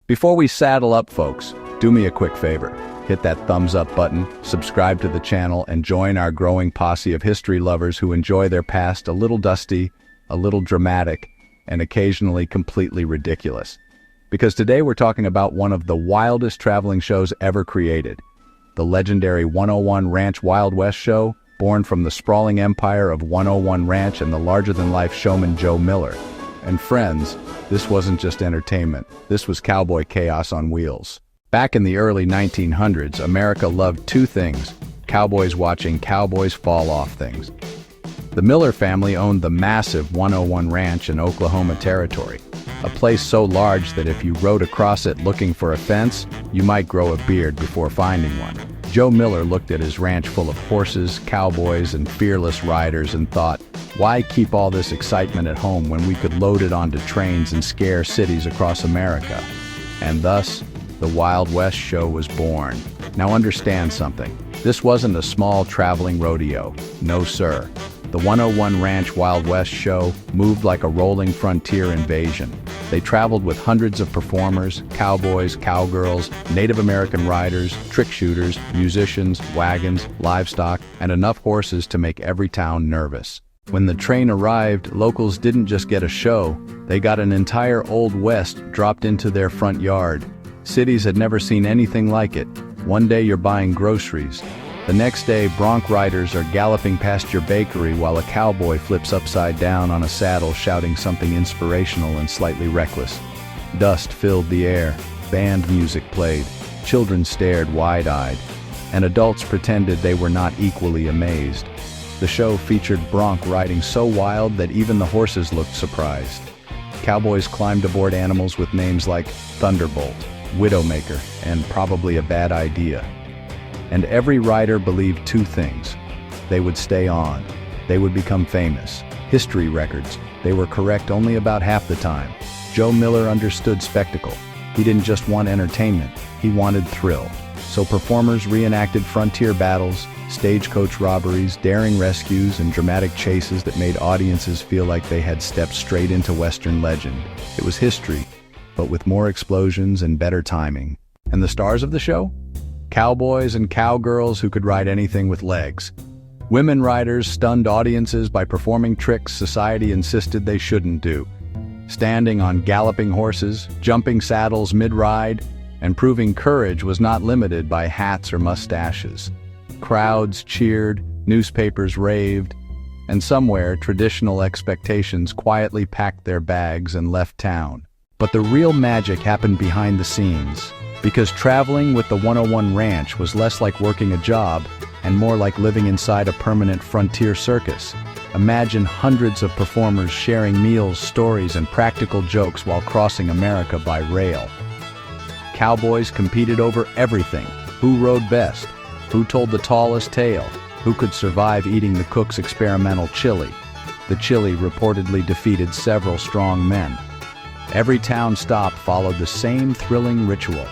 Before we saddle up, folks, do me a quick favor. Hit that thumbs up button, subscribe to the channel, and join our growing posse of history lovers who enjoy their past a little dusty, a little dramatic, and occasionally completely ridiculous. Because today we're talking about one of the wildest traveling shows ever created. The legendary 101 Ranch Wild West show, born from the sprawling empire of 101 Ranch and the larger-than-life showman Joe Miller. And friends, this wasn't just entertainment, this was cowboy chaos on wheels. Back in the early 1900s, America loved two things: cowboys watching cowboys fall off things. The Miller family owned the massive 101 Ranch in Oklahoma Territory, a place so large that if you rode across it looking for a fence, you might grow a beard before finding one. Joe Miller looked at his ranch full of horses, cowboys, and fearless riders and thought, why keep all this excitement at home when we could load it onto trains and scare cities across America? And thus, the Wild West show was born. Now understand something. This wasn't a small traveling rodeo. No, sir. The 101 Ranch Wild West show moved like a rolling frontier invasion. They traveled with hundreds of performers, cowboys, cowgirls, Native American riders, trick shooters, musicians, wagons, livestock, and enough horses to make every town nervous. When the train arrived, locals didn't just get a show, they got an entire Old West dropped into their front yard. Cities had never seen anything like it. One day you're buying groceries. The next day, bronc riders are galloping past your bakery while a cowboy flips upside down on a saddle shouting something inspirational and slightly reckless. Dust filled the air, band music played, children stared wide-eyed, and adults pretended they were not equally amazed. The show featured bronc riding so wild that even the horses looked surprised. Cowboys climbed aboard animals with names like Thunderbolt, Widowmaker, and Probably a Bad Idea. And every rider believed two things. They would stay on. They would become famous. History records. They were correct only about half the time. Joe Miller understood spectacle. He didn't just want entertainment, he wanted thrill. So performers reenacted frontier battles, stagecoach robberies, daring rescues, and dramatic chases that made audiences feel like they had stepped straight into Western legend. It was history, but with more explosions and better timing. And the stars of the show? Cowboys and cowgirls who could ride anything with legs. Women riders stunned audiences by performing tricks society insisted they shouldn't do. Standing on galloping horses, jumping saddles mid-ride, and proving courage was not limited by hats or mustaches. Crowds cheered, newspapers raved, and somewhere traditional expectations quietly packed their bags and left town. But the real magic happened behind the scenes. Because traveling with the 101 Ranch was less like working a job and more like living inside a permanent frontier circus. Imagine hundreds of performers sharing meals, stories, and practical jokes while crossing America by rail. Cowboys competed over everything. Who rode best? Who told the tallest tale? Who could survive eating the cook's experimental chili? The chili reportedly defeated several strong men. Every town stop followed the same thrilling ritual.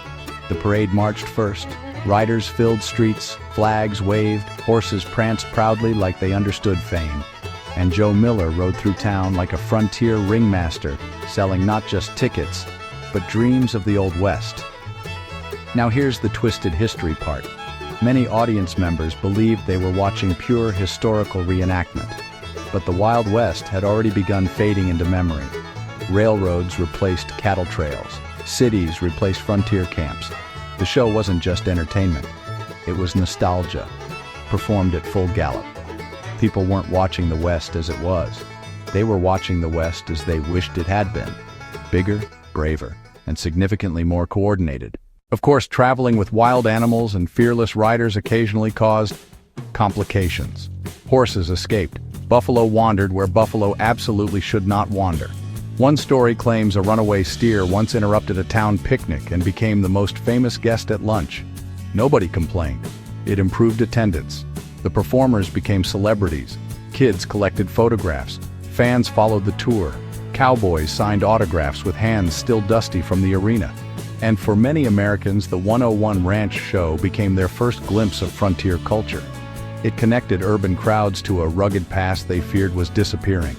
The parade marched first. Riders filled streets, flags waved, horses pranced proudly like they understood fame. And Joe Miller rode through town like a frontier ringmaster, selling not just tickets, but dreams of the Old West. Now here's the twisted history part. Many audience members believed they were watching pure historical reenactment. But the Wild West had already begun fading into memory. Railroads replaced cattle trails. Cities replaced frontier camps. The show wasn't just entertainment. It was nostalgia, performed at full gallop. People weren't watching the West as it was. They were watching the West as they wished it had been. Bigger, braver, and significantly more coordinated. Of course, traveling with wild animals and fearless riders occasionally caused complications. Horses escaped. Buffalo wandered where buffalo absolutely should not wander. One story claims a runaway steer once interrupted a town picnic and became the most famous guest at lunch. Nobody complained. It improved attendance. The performers became celebrities. Kids collected photographs. Fans followed the tour. Cowboys signed autographs with hands still dusty from the arena. And for many Americans, the 101 Ranch show became their first glimpse of frontier culture. It connected urban crowds to a rugged past they feared was disappearing.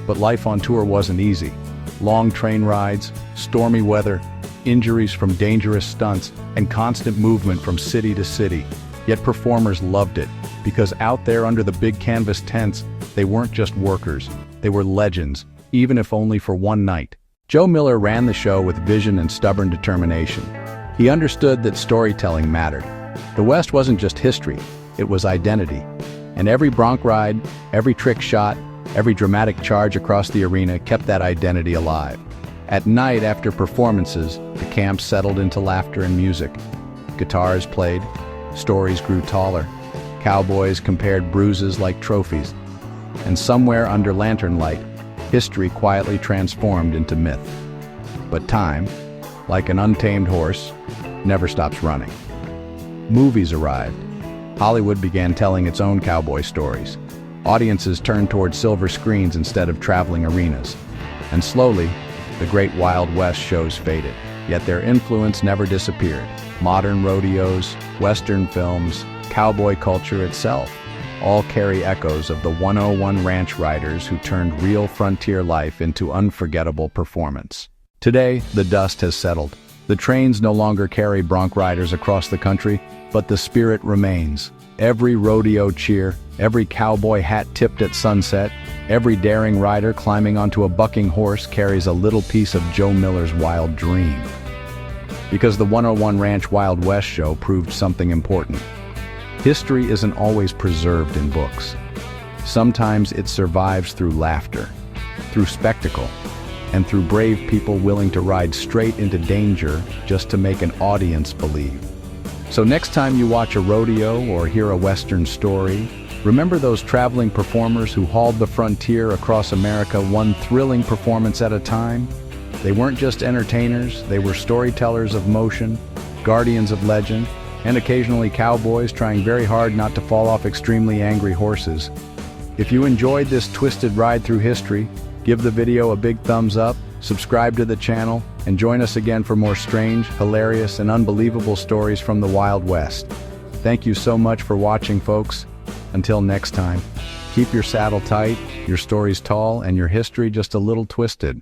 But life on tour wasn't easy. Long train rides, stormy weather, injuries from dangerous stunts, and constant movement from city to city. Yet performers loved it, because out there under the big canvas tents, they weren't just workers, they were legends, even if only for one night. Joe Miller ran the show with vision and stubborn determination. He understood that storytelling mattered. The West wasn't just history, it was identity. And every bronc ride, every trick shot, every dramatic charge across the arena kept that identity alive. At night after performances, the camp settled into laughter and music. Guitars played, stories grew taller, cowboys compared bruises like trophies, and somewhere under lantern light, history quietly transformed into myth. But time, like an untamed horse, never stops running. Movies arrived. Hollywood began telling its own cowboy stories. Audiences turned toward silver screens instead of traveling arenas. And slowly, the great Wild West shows faded. Yet their influence never disappeared. Modern rodeos, Western films, cowboy culture itself all carry echoes of the 101 ranch riders who turned real frontier life into unforgettable performance. Today, the dust has settled. The trains no longer carry bronc riders across the country, but the spirit remains. Every rodeo cheer, every cowboy hat tipped at sunset, every daring rider climbing onto a bucking horse carries a little piece of Joe Miller's wild dream. Because the 101 Ranch Wild West show proved something important. History isn't always preserved in books. Sometimes it survives through laughter, through spectacle, and through brave people willing to ride straight into danger just to make an audience believe. So next time you watch a rodeo or hear a Western story, remember those traveling performers who hauled the frontier across America one thrilling performance at a time? They weren't just entertainers, they were storytellers of motion, guardians of legend, and occasionally cowboys trying very hard not to fall off extremely angry horses. If you enjoyed this twisted ride through history, give the video a big thumbs up, subscribe to the channel, and join us again for more strange, hilarious, and unbelievable stories from the Wild West. Thank you so much for watching, folks. Until next time, keep your saddle tight, your stories tall, and your history just a little twisted.